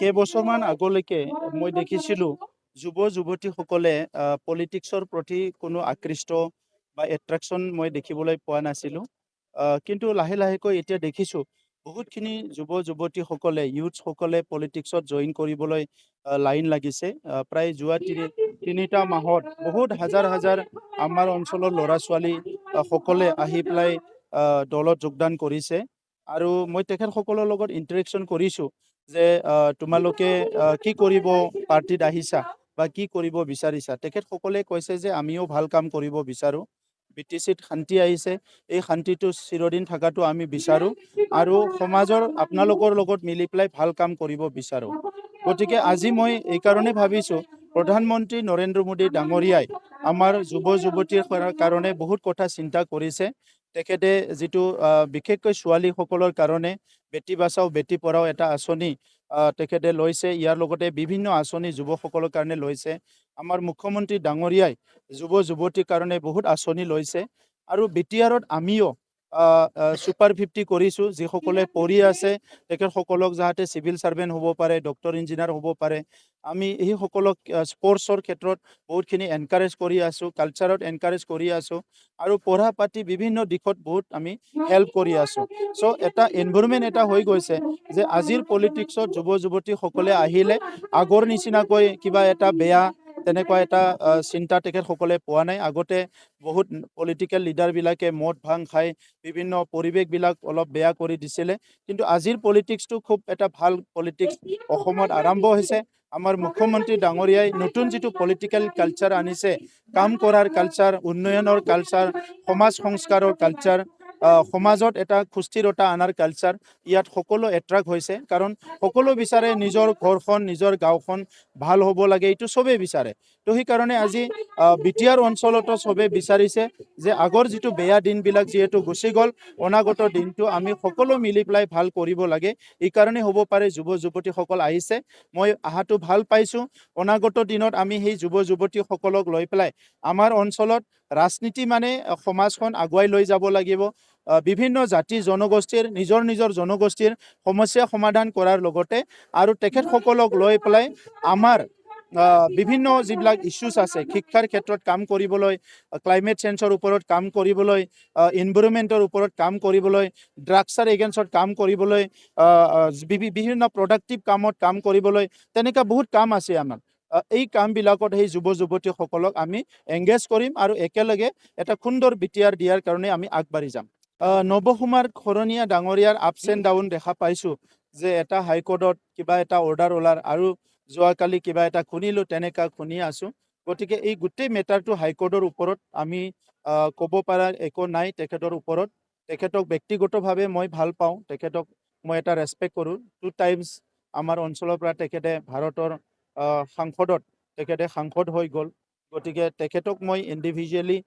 কেইবছৰমান আগলৈকে মই দেখিছিলোঁ যুৱ যুৱতীসকলে পলিটিক্সৰ প্ৰতি কোনো আকৃষ্ট বা এট্ৰেকশ্যন মই দেখিবলৈ পোৱা নাছিলোঁ। কিন্তু লাহে লাহেকৈ এতিয়া দেখিছোঁ বহুতখিনি যুৱ যুৱতীসকলে ইউথসকলে পলিটিক্সত জইন কৰিবলৈ লাইন লাগিছে। প্ৰায় যোৱা তিনিটা মাহত বহুত হাজাৰ হাজাৰ আমাৰ অঞ্চলৰ ল'ৰা ছোৱালী সকলে আহি পেলাই দলত যোগদান কৰিছে। আৰু মই তেখেতসকলৰ লগত ইণ্টাৰেকশ্যন কৰিছোঁ যে তোমালোকে কি কৰিব পাৰ্টিত আহিছা বা কি কৰিব বিচাৰিছা। তেখেতসকলে কৈছে যে আমিও ভাল কাম কৰিব বিচাৰোঁ। BTCত শান্তি আহিছে, এই শান্তিটো চিৰদিন থকাটো আমি বিচাৰোঁ আৰু সমাজৰ আপোনালোকৰ লগত মিলি পেলাই ভাল কাম কৰিব বিচাৰোঁ। গতিকে আজি মই এইকাৰণে ভাবিছোঁ প্ৰধানমন্ত্ৰী নৰেন্দ্ৰ মোদী ডাঙৰীয়াই আমাৰ যুৱ যুৱতীৰ কাৰণে বহুত কথা চিন্তা কৰিছে। তেখেতে যিটো বিশেষকৈ ছোৱালীসকলৰ কাৰণে বেটি বাচাও বেটি পঢ়াও এটা আঁচনি তেখেতে লৈছে। ইয়াৰ লগতে বিভিন্ন আঁচনি যুৱকসকলৰ কাৰণে লৈছে। আমাৰ মুখ্যমন্ত্ৰী ডাঙৰীয়াই যুৱ যুৱতীৰ কাৰণে বহুত আঁচনি লৈছে। আৰু BTRত আমিও সুপাৰ 50 কৰিছোঁ। যিসকলে পঢ়ি আছে তেখেতসকলক যাতে চিভিল ছাৰ্ভেণ্ট হ'ব পাৰে, ডক্টৰ ইঞ্জিনিয়াৰ হ'ব পাৰে। আমি এইসকলক স্পৰ্টছৰ ক্ষেত্ৰত বহুতখিনি এনকাৰেজ কৰি আছোঁ, কালচাৰত এনকাৰেজ কৰি আছোঁ আৰু পঢ়া পাতি বিভিন্ন দিশত বহুত আমি হেল্প কৰি আছোঁ। চ' এটা এনভাইৰনমেণ্ট এটা হৈ গৈছে যে আজিৰ পলিটিক্সত যুৱ যুৱতীসকলে আহিলে আগৰ নিচিনাকৈ কিবা এটা বেয়া তেনেকুৱা এটা চিন্তা তেখেতসকলে পোৱা নাই। আগতে বহুত পলিটিকেল লিডাৰবিলাকে মদ ভাং খাই বিভিন্ন পৰিৱেশবিলাক অলপ বেয়া কৰি দিছিলে, কিন্তু আজিৰ পলিটিক্সটো খুব এটা ভাল পলিটিক্স অসমত আৰম্ভ হৈছে। আমাৰ মুখ্যমন্ত্ৰী ডাঙৰীয়াই নতুন যিটো পলিটিকেল কালচাৰ আনিছে, কাম কৰাৰ কালচাৰ, উন্নয়নৰ কালচাৰ, সমাজ সংস্কাৰৰ কালচাৰ, সমাজত এটা সুস্থিৰতা অনাৰ কালচাৰ, ইয়াত সকলো এট্ৰাক্ট হৈছে। কাৰণ সকলো বিচাৰে নিজৰ ঘৰখন নিজৰ গাঁওখন ভাল হ'ব লাগে, এইটো চবেই বিচাৰে। তো সেইকাৰণে আজি BTR অঞ্চলতো চবেই বিচাৰিছে যে আগৰ যিটো বেয়া দিনবিলাক যিহেতু গুচি গ'ল, অনাগত দিনটো আমি সকলো মিলি পেলাই ভাল কৰিব লাগে। এইকাৰণে হ'ব পাৰে যুৱ যুৱতীসকল আহিছে। মই অহাটো ভাল পাইছোঁ। অনাগত দিনত আমি সেই যুৱ যুৱতীসকলক লৈ পেলাই আমাৰ অঞ্চলত ৰাজনীতি মানে সমাজখন আগুৱাই লৈ যাব লাগিব। বিভিন্ন জাতি জনগোষ্ঠীৰ নিজৰ নিজৰ জনগোষ্ঠীৰ সমস্যা সমাধান কৰাৰ লগতে আৰু তেখেতসকলক লৈ পেলাই আমাৰ বিভিন্ন যিবিলাক ইছ্যুজ আছে, শিক্ষাৰ ক্ষেত্ৰত কাম কৰিবলৈ, ক্লাইমেট চেঞ্জৰ ওপৰত কাম কৰিবলৈ, এনভাইৰনমেণ্টৰ ওপৰত কাম কৰিবলৈ, ড্ৰাগছৰ এগেইনষ্টত কাম কৰিবলৈ, বিভিন্ন প্ৰডাক্টিভ কামত কাম কৰিবলৈ, তেনেকুৱা বহুত কাম আছে আমাৰ। এই কামবিলাকত সেই যুৱ যুৱতীসকলক আমি এংগেজ কৰিম আৰু একেলগে এটা সুন্দৰ BTR দিয়াৰ কাৰণে আমি আগবাঢ়ি যাম। নৱকুমাৰ শৰণীয়া ডাঙৰীয়াৰ আপছ এণ্ড ডাউন দেখা পাইছোঁ যে এটা হাইকোৰ্টত কিবা এটা অৰ্ডাৰ ওলাৰ আৰু যোৱাকালি কিবা এটা শুনিলোঁ, তেনেকুৱা শুনি আছোঁ। গতিকে এই গোটেই মেটাৰটো হাইকোৰ্টৰ ওপৰত আমি ক'ব পৰা একো নাই। তেখেতৰ ওপৰত তেখেতক ব্যক্তিগতভাৱে মই ভাল পাওঁ, তেখেতক মই এটা ৰেচপেক্ট কৰোঁ। 2 টাইমছ আমাৰ অঞ্চলৰ পৰা তেখেতে ভাৰতৰ সাংসদত তেখেতে সাংসদ হৈ গ'ল। গতিকে তেখেতক মই ইণ্ডিভিজুৱেলি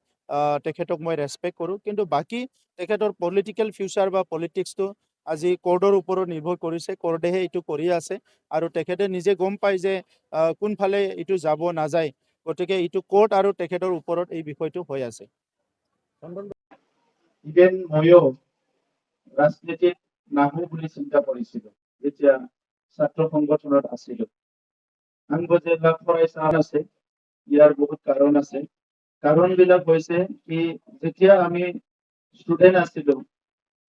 তেখেতক মই ৰেচপেক্ট কৰোঁ। কিন্তু বাকী তেখেতৰ পলিটিকেল ফিউচাৰ বা পলিটিক্সটো আজি কোৰ্টৰ ওপৰত নিৰ্ভৰ কৰিছে। কোৰ্টেহে এইটো কৰি আছে আৰু তেখেতে নিজে গম পায় যে কোনফালে এইটো যাব নাযায়। গতিকে এইটো কোৰ্ট আৰু তেখেতৰ ওপৰত এই বিষয়টো হৈ আছে। ইভেন ময়ো ৰাজনীতিত নাহো বুলি চিন্তা কৰিছিলোঁ যেতিয়া ছাত্ৰ সংগঠনত আছিলোঁ। আনবোৰ যিবিলাক ফৰাইছা আছে, ইয়াৰ বহুত কাৰণ আছে। কাৰণবিলাক হৈছে কি, যেতিয়া আমি ষ্টুডেণ্ট আছিলোঁ,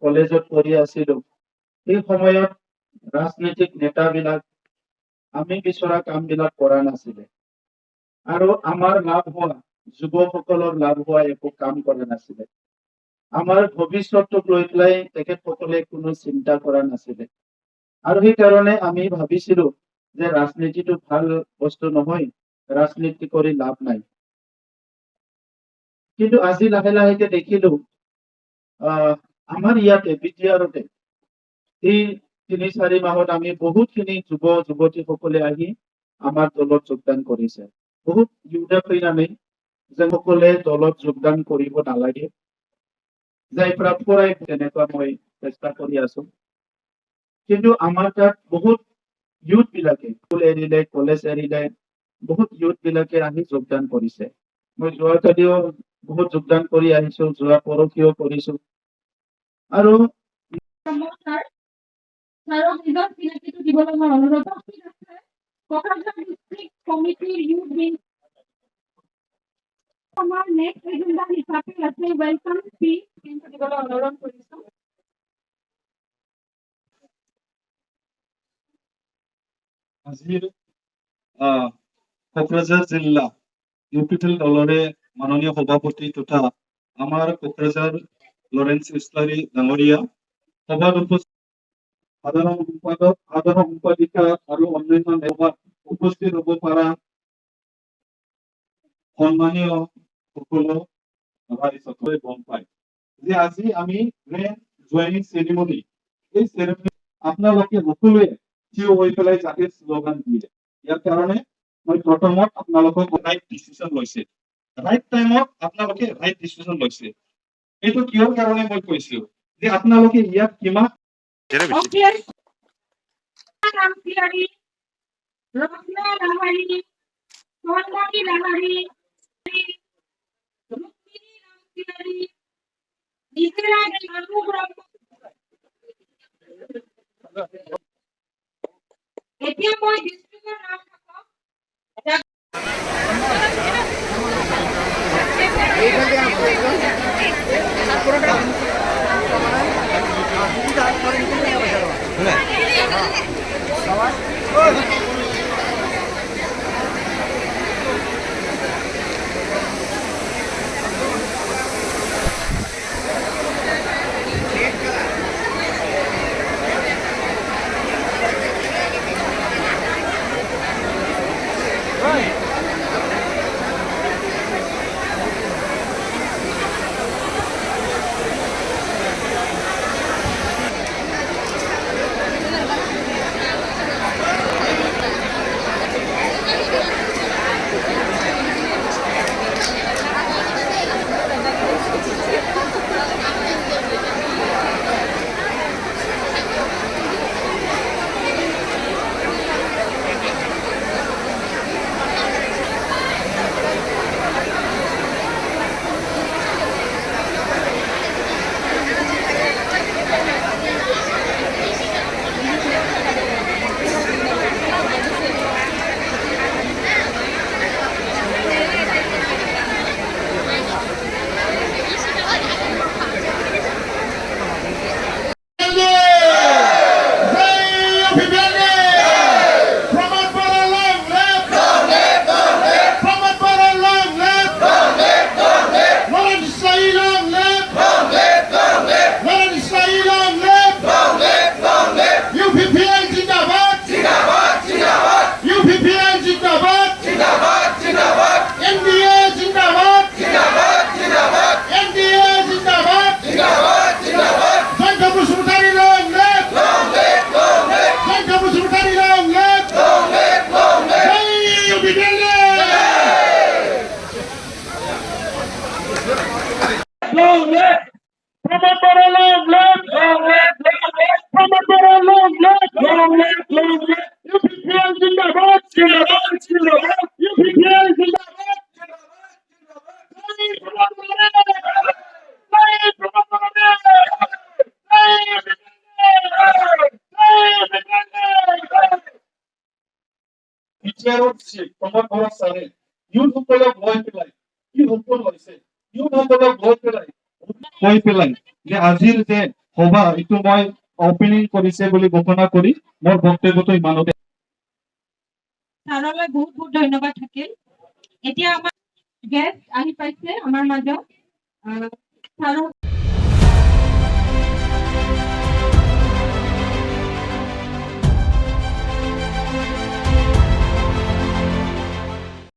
কলেজত পঢ়ি আছিলোঁ, সেই সময়ত ৰাজনৈতিক নেতাবিলাক আমি বিচৰা কামবিলাক কৰা নাছিলে আৰু আমাৰ লাভ হোৱা, যুৱকসকলৰ লাভ হোৱা একো কাম কৰা নাছিলে। আমাৰ ভৱিষ্যতটোক লৈ পেলাই তেখেতসকলে কোনো চিন্তা কৰা নাছিলে আৰু সেইকাৰণে আমি ভাবিছিলোঁ যে ৰাজনীতিটো ভাল বস্তু নহয়, ৰাজনীতি কৰি লাভ নাই। কিন্তু আজি লাহে লাহেকে দেখিলোঁ আমাৰ ইয়াতে BTRতে এই 3-4 মাহত আমি বহুতখিনি যুৱ যুৱতীসকলে আহি আমাৰ দলত যোগদান কৰিছে। বহুত ইউথ আমি যে সকলে দলত যোগদান কৰিব নালাগে, যাই পৰা পৰাই তেনেকুৱা মই চেষ্টা কৰি আছো। কিন্তু আমাৰ তাত বহুত ইউথ বিলাকে স্কুল এৰিলে, কলেজ এৰিলে, বহুত ইউথ বিলাকে আহি যোগদান কৰিছে। মই যোৱাকালিও বহুত যোগদান কৰি আহিছো, যোৱা পৰহিও কৰিছো। আৰু ছাৰক নিজৰ চিনাকিটো দিবলৈ মই অনুৰোধ কৰিছোঁ। কোকৰাঝাৰ ডিষ্ট্ৰিক্ট কমিটিৰ ইউথ উইং আমাৰ নেক্সট এজেণ্ডা হিচাপে আছে ৱেলকাম স্পীচ দিবলৈ অনুৰোধ কৰিছোঁ। আজিৰ কোকৰাঝাৰ জিলা ইউপিপিএল দলৰে মাননীয় সভাপতি তথা আমাৰ কোকৰাঝাৰ লৰেন্স ইছলাৰী ডাঙৰীয়া, সভাত উপস্থিত সাধাৰণ সম্পাদক, সাধাৰণ সম্পাদিকা আৰু অন্যান্য সভাত উপস্থিত হ'ব পৰা সন্মানীয় সকলো ৰাইজসকলে গম পায় যে আজি আমি গ্ৰেণ্ড জয়নিং চেৰিমনী, এই চেৰিমনী আপোনালোকে সকলোৱে থিয় হৈ পেলাই যাতে শ্লোগান দিয়ে। ইয়াৰ কাৰণে মই প্ৰথমত আপোনালোকক ৰাইট ডিচিশ্যন লৈছে, ৰাইট টাইমত আপোনালোকে ৰাইট ডিচিশ্যন লৈছে। এইটো কিহৰ কাৰণে মই কৈছো যে আপোনালোকে ইয়াত কিমান এতিয়া মই ডিষ্ট্ৰিক্টৰ নাম আজিৰ যে সভা এইটো মই অপেনিং কৰিছে বুলি ঘোষণা কৰি মোৰ বক্তব্যটো ইমানতে। ছাৰলৈ বহুত বহুত ধন্যবাদ থাকিল। এতিয়া আমাৰ গেষ্ট আহি পাইছে আমাৰ মাজত। ছাৰক